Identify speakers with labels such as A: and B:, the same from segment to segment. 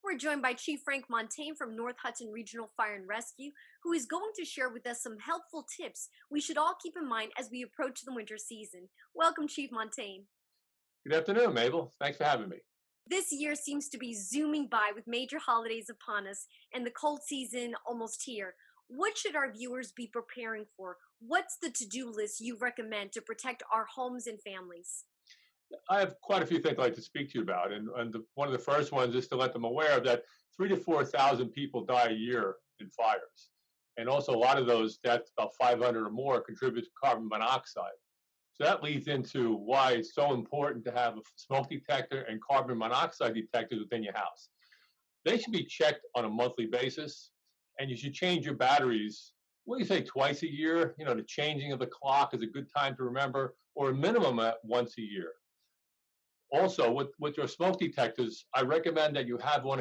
A: We're joined by Chief Frank Montagne from North Hudson Regional Fire and Rescue, who is going to share with us some helpful tips we should all keep in mind as we approach the winter season. Welcome, Chief Montagne.
B: Good afternoon, Mabel. Thanks for having me.
A: This year seems to be zooming by with major holidays upon us and the cold season almost here. What should our viewers be preparing for? What's the to-do list you recommend to protect our homes and families?
B: I have quite a few things I'd like to speak to you about, and one of the first ones is to let them aware that 3,000 to 4,000 people die a year in fires, and also a lot of those deaths, about 500 or more, contribute to carbon monoxide. So that leads into why it's so important to have a smoke detector and carbon monoxide detectors within your house. They should be checked on a monthly basis, and you should change your batteries. What do you say, twice a year? You know, the changing of the clock is a good time to remember, or a minimum at once a year. Also, with your smoke detectors, I recommend that you have one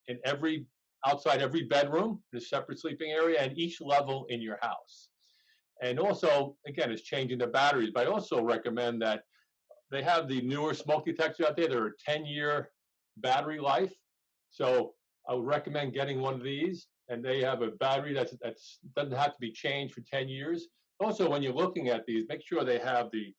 B: in every, outside every bedroom, in a separate sleeping area, and each level in your house. And also, again, it's changing the batteries, but I also recommend that they have the newer smoke detectors out there that are 10-year battery life. So I would recommend getting one of these, and they have a battery that doesn't have to be changed for 10 years. Also, when you're looking at these, make sure they have the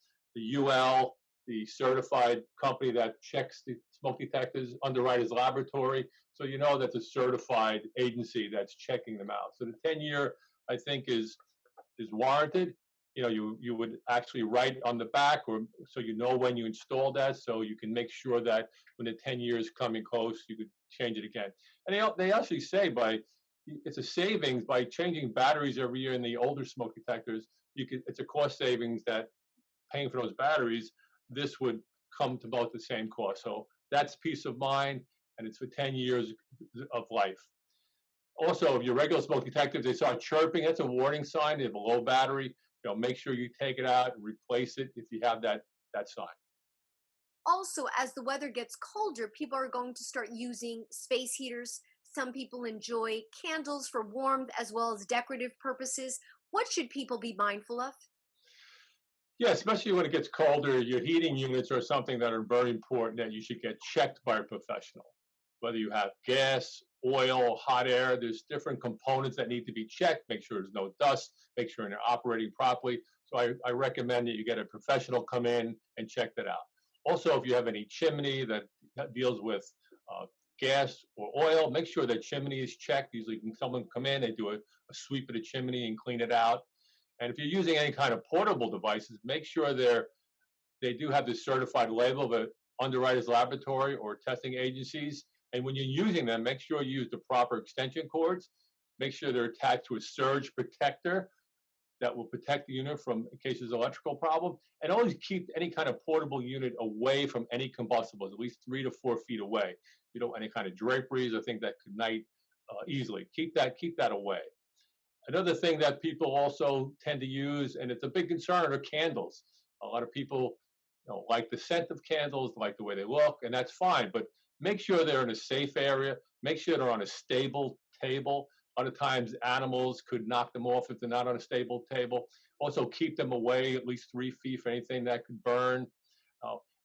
B: UL, the certified company that checks the smoke detectors, Underwriters Laboratory, so you know that's a certified agency that's checking them out. So the 10-year, I think, is warranted. You know, you would actually write on the back, or so you know when you install that, so you can make sure that when the 10 years coming close, you could change it again. And they actually say it's a savings by changing batteries every year in the older smoke detectors. It's a cost savings that paying for those batteries, this would come to about the same cost. So that's peace of mind, and it's for 10 years of life. Also, if your regular smoke detectors, they start chirping, that's a warning sign. They have a low battery. You know, make sure you take it out and replace it if you have that sign.
A: Also, as the weather gets colder, people are going to start using space heaters. Some people enjoy candles for warmth as well as decorative purposes. What should people be mindful of?
B: Yeah, especially when it gets colder, your heating units are something that are very important that you should get checked by a professional. Whether you have gas, oil, hot air, there's different components that need to be checked. Make sure there's no dust, make sure they're operating properly. So I recommend that you get a professional come in and check that out. Also, if you have any chimney that deals with gas or oil, make sure that chimney is checked. Usually someone come in, they do a sweep of the chimney and clean it out. And if you're using any kind of portable devices, make sure they do have the certified label of an Underwriters Laboratory or testing agencies. And when you're using them, make sure you use the proper extension cords. Make sure they're attached to a surge protector that will protect the unit from in case there's an electrical problem. And always keep any kind of portable unit away from any combustibles, at least 3 to 4 feet away. You don't want any kind of draperies or things that could ignite easily. Keep that away. Another thing that people also tend to use, and it's a big concern, are candles. A lot of people like the scent of candles, like the way they look, and that's fine. But make sure they're in a safe area. Make sure they're on a stable table. A lot of times animals could knock them off if they're not on a stable table. Also keep them away at least 3 feet from anything that could burn.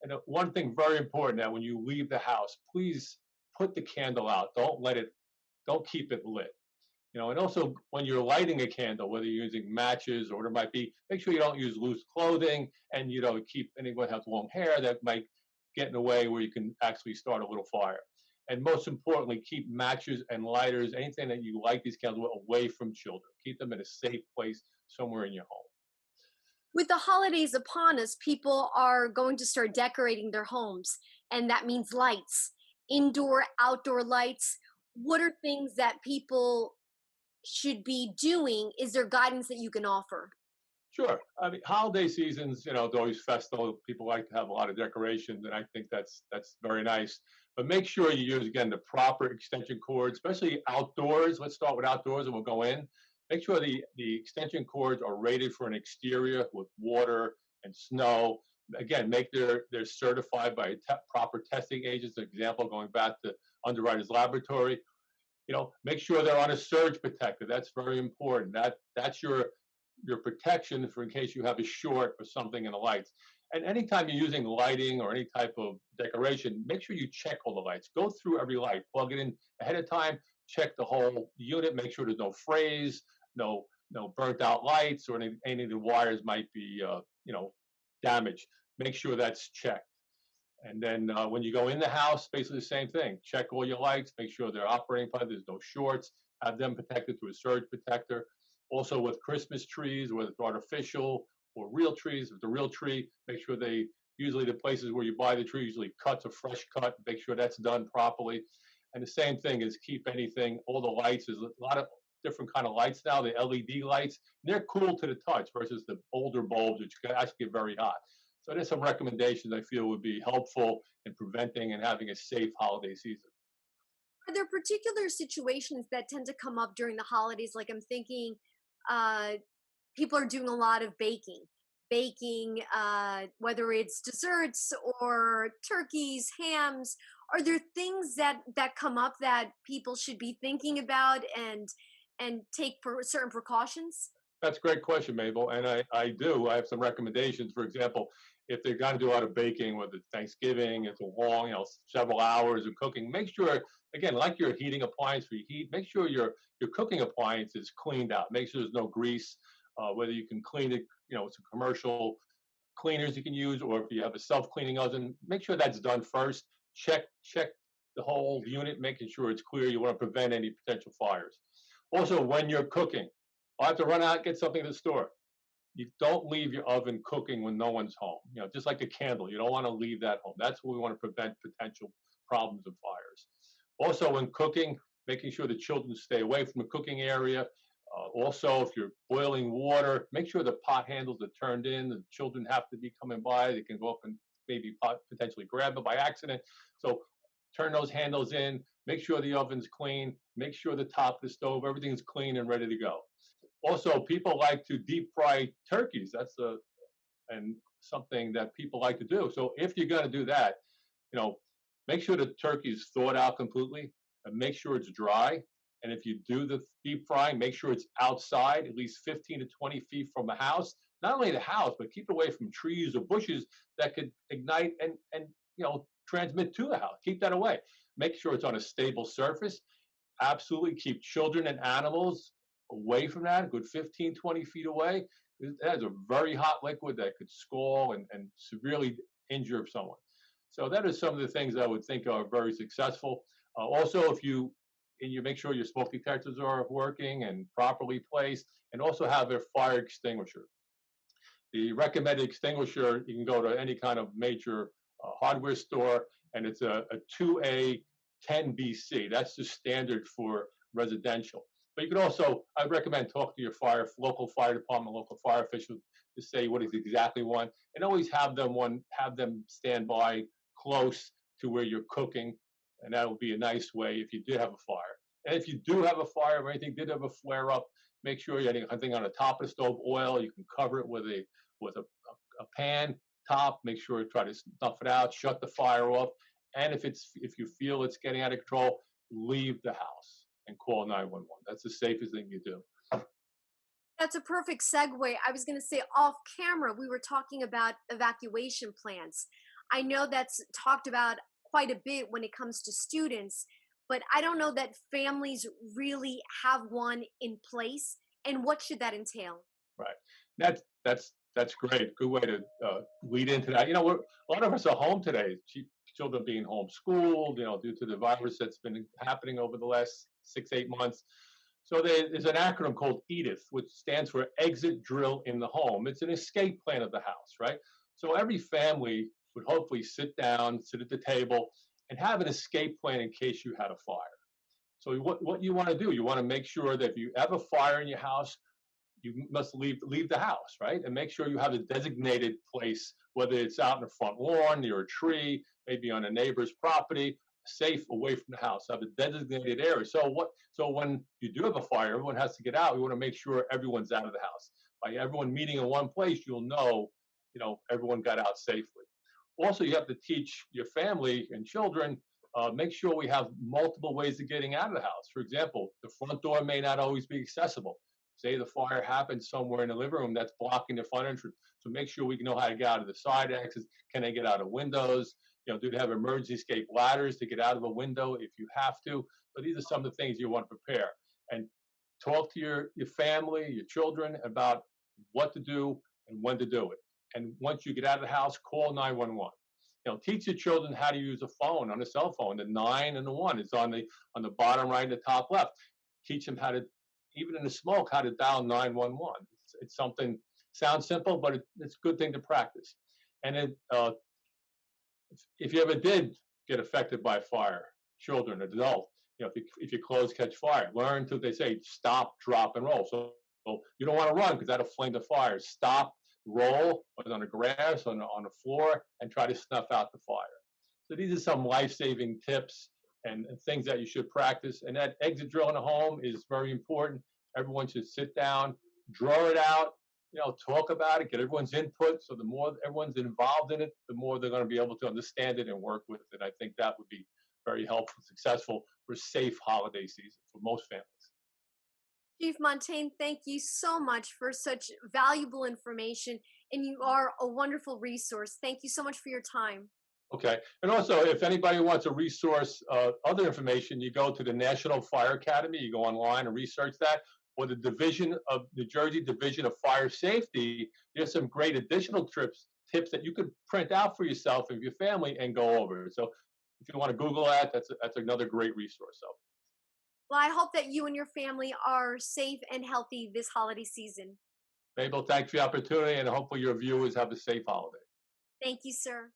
B: And one thing very important, that when you leave the house, please put the candle out. Don't keep it lit. You know, and also when you're lighting a candle, whether you're using matches or whatever it might be, make sure you don't use loose clothing, and you don't keep anyone who has long hair that might get in the way where you can actually start a little fire. And most importantly, keep matches and lighters, anything that you light these candles with, away from children. Keep them in a safe place somewhere in your home.
A: With the holidays upon us, people are going to start decorating their homes, and that means lights, indoor, outdoor lights. What are things that people should be doing? Is there guidance that you can offer?
B: Sure. I mean, holiday seasons, it's always festal. People like to have a lot of decorations, and I think that's very nice. But make sure you use, again, the proper extension cords, especially outdoors. Let's start with outdoors, and we'll go in. Make sure the extension cords are rated for an exterior with water and snow. Again, they're certified by proper testing agents. For example, going back to Underwriters Laboratory. Make sure they're on a surge protector. That's very important. That's your protection for in case you have a short or something in the lights. And anytime you're using lighting or any type of decoration, make sure you check all the lights. Go through every light, plug it in ahead of time, check the whole unit, make sure there's no frays, no burnt out lights, or any of the wires might be damaged. Make sure that's checked. And then when you go in the house, basically the same thing. Check all your lights, make sure they're operating fine, there's no shorts, have them protected through a surge protector. Also with Christmas trees, whether it's artificial or real trees, if the real tree, make sure usually the places where you buy the tree usually cuts a fresh cut, make sure that's done properly. And the same thing is keep anything, all the lights, there's a lot of different kind of lights now, the LED lights, and they're cool to the touch versus the older bulbs, which can actually get very hot. So there's some recommendations I feel would be helpful in preventing and having a safe holiday season.
A: Are there particular situations that tend to come up during the holidays? Like I'm thinking, uh, people are doing a lot of baking, whether it's desserts or turkeys, hams. Are there things that come up that people should be thinking about and take certain precautions?
B: That's a great question, Mabel. And I do. I have some recommendations. For example, if they're going to do a lot of baking, whether it's Thanksgiving, it's a long, several hours of cooking, make sure, again, like your heating appliance for your heat, make sure your cooking appliance is cleaned out. Make sure there's no grease, whether you can clean it, some commercial cleaners you can use, or if you have a self-cleaning oven, make sure that's done first. Check the whole unit, making sure it's clear. You want to prevent any potential fires. Also, when you're cooking, I have to run out and get something to the store. You don't leave your oven cooking when no one's home. Just like a candle, you don't want to leave that home. That's what we want to prevent potential problems of fires. Also, when cooking, making sure the children stay away from the cooking area. Also, if you're boiling water, make sure the pot handles are turned in. The children have to be coming by. They can go up and maybe potentially grab it by accident. So turn those handles in. Make sure the oven's clean. Make sure the top of the stove, everything's clean and ready to go. Also, people like to deep fry turkeys. That's and something that people like to do. So if you're going to do that, you know, make sure the turkey's thawed out completely and make sure it's dry. And if you do the deep frying, make sure it's outside, at least 15 to 20 feet from the house. Not only the house, but keep away from trees or bushes that could ignite and transmit to the house. Keep that away. Make sure it's on a stable surface. Absolutely keep children and animals away from that, a good 15, 20 feet away. That is a very hot liquid that could scald and severely injure someone. So that is some of the things I would think are very successful. Also, if you make sure your smoke detectors are working and properly placed, and also have a fire extinguisher. The recommended extinguisher, you can go to any kind of major hardware store, and it's a 2A 10BC. That's the standard for residential. But you can also, I recommend talk to your local fire department, local fire official to say what is exactly want, and always have them stand by close to where you're cooking, and that would be a nice way if you did have a fire. And if you do have a fire or anything did have a flare up, make sure you're anything on the top of the stove, oil. You can cover it with a pan top. Make sure try to snuff it out, shut the fire off, and if you feel it's getting out of control, leave the house and call 911. That's the safest thing you do.
A: That's a perfect segue. I was going to say off camera, we were talking about evacuation plans. I know that's talked about quite a bit when it comes to students, but I don't know that families really have one in place. And what should that entail?
B: Right. That's great. Good way to lead into that. A lot of us are home today. Children being homeschooled, due to the virus that's been happening over the last 6, 8 months. So there's an acronym called EDITH, which stands for Exit Drill in the Home. It's an escape plan of the house, right? So every family would hopefully sit down, sit at the table, and have an escape plan in case you had a fire. So what you want to do, you want to make sure that if you have a fire in your house, you must leave the house, right? And make sure you have a designated place, whether it's out in the front lawn, near a tree, maybe on a neighbor's property, safe away from the house. Have a designated area. So when you do have a fire, everyone has to get out. We want to make sure everyone's out of the house. By everyone meeting in one place, you'll know, everyone got out safely. Also, you have to teach your family and children, make sure we have multiple ways of getting out of the house. For example, the front door may not always be accessible. Say the fire happens somewhere in the living room that's blocking the front entrance. So make sure we know how to get out of the side exits. Can they get out of windows? Do they have emergency escape ladders to get out of a window if you have to? So these are some of the things you want to prepare. And talk to your family, your children about what to do and when to do it. And once you get out of the house, call 911. Teach your children how to use a phone on a cell phone. The 9 and the 1 is on the bottom right and the top left. Teach them how to, even in the smoke, how to dial 911. It's something sounds simple, but it's a good thing to practice. And then if you ever did get affected by fire, children, adults, if your clothes catch fire, learn to, they say, stop, drop, and roll. So you don't want to run because that'll flame the fire. Stop, roll on the grass, on the floor, and try to snuff out the fire. So these are some life-saving tips and things that you should practice. And that exit drill in the home is very important. Everyone should sit down, draw it out, talk about it, get everyone's input. So the more everyone's involved in it, the more they're going to be able to understand it and work with it. I think that would be very helpful, successful for safe holiday season for most families.
A: Chief Montaigne, thank you so much for such valuable information, and you are a wonderful resource. Thank you so much for your time.
B: Okay. And also, if anybody wants a resource, other information, you go to the National Fire Academy, you go online and research that, or the Division of New Jersey Division of Fire Safety. There's some great additional tips that you could print out for yourself and your family and go over. So if you want to Google that, that's another great resource. So,
A: Well, I hope that you and your family are safe and healthy this holiday season.
B: Mabel, thanks for the opportunity, and hopefully your viewers have a safe holiday.
A: Thank you, sir.